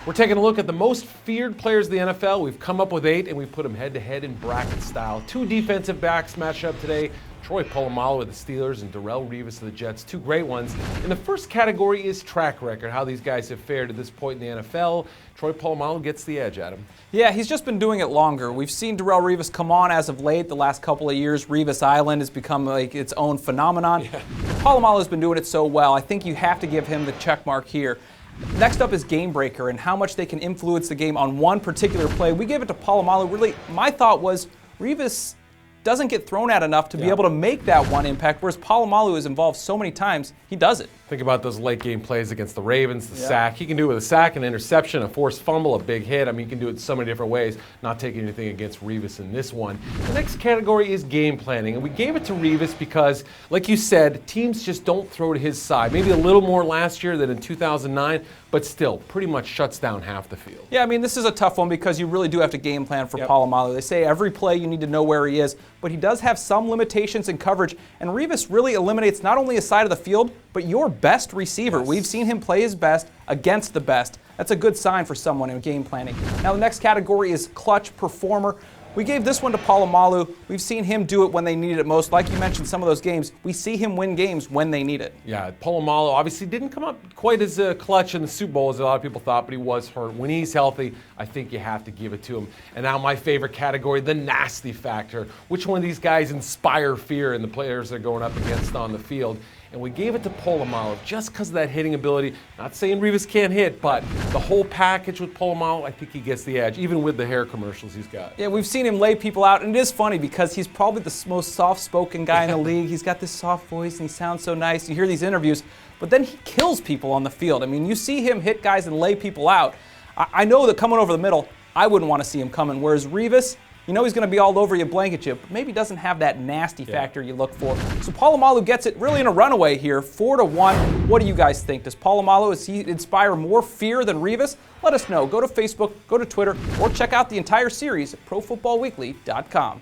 We're taking a look at the most feared players in the NFL. We've come up with 8, and we've put them head-to-head in bracket style. 2 defensive backs match up today. Troy Polamalu with the Steelers and Darrelle Revis of the Jets, 2 great ones. And the first category is track record, how these guys have fared at this point in the NFL. Troy Polamalu gets the edge, Adam. Yeah, he's just been doing it longer. We've seen Darrelle Revis come on as of late. The last couple of years, Revis Island has become like its own phenomenon. Yeah. Polamalu has been doing it so well. I think you have to give him the check mark here. Next up is game breaker and how much they can influence the game on one particular play. We gave it to Polamalu. Really, my thought was Revis doesn't get thrown at enough to be able to make that one impact, whereas Polamalu is involved so many times, he does it. Think about those late game plays against the Ravens, the sack. He can do it with a sack, an interception, a forced fumble, a big hit. I mean, he can do it so many different ways, not taking anything against Revis in this one. The next category is game planning, and we gave it to Revis because, like you said, teams just don't throw to his side. Maybe a little more last year than in 2009, but still pretty much shuts down half the field. Yeah, I mean, this is a tough one because you really do have to game plan for Polamalu. They say every play you need to know where he is, but he does have some limitations in coverage, and Revis really eliminates not only a side of the field, but your best receiver. Yes. We've seen him play his best against the best. That's a good sign for someone in game planning. Now the next category is clutch performer. We gave this one to Polamalu. We've seen him do it when they needed it most. Like you mentioned, some of those games, we see him win games when they need it. Yeah, Polamalu obviously didn't come up quite as clutch in the Super Bowl as a lot of people thought, but he was hurt. When he's healthy, I think you have to give it to him. And now my favorite category, the nasty factor. Which one of these guys inspire fear in the players they're going up against on the field? And we gave it to Polamalu just because of that hitting ability. Not saying Revis can't hit, but the whole package with Polamalu, I think he gets the edge, even with the hair commercials he's got. Yeah, we've seen him lay people out, and it is funny because he's probably the most soft-spoken guy in the league. He's got this soft voice, and he sounds so nice. You hear these interviews, but then he kills people on the field. I mean, you see him hit guys and lay people out. I know that coming over the middle, I wouldn't want to see him coming, whereas Revis, you know he's going to be all over you, blanket you, but maybe doesn't have that nasty factor you look for. So Polamalu gets it really in a runaway here, 4-1. What do you guys think? Does Polamalu, does he inspire more fear than Revis? Let us know. Go to Facebook, go to Twitter, or check out the entire series at ProFootballWeekly.com.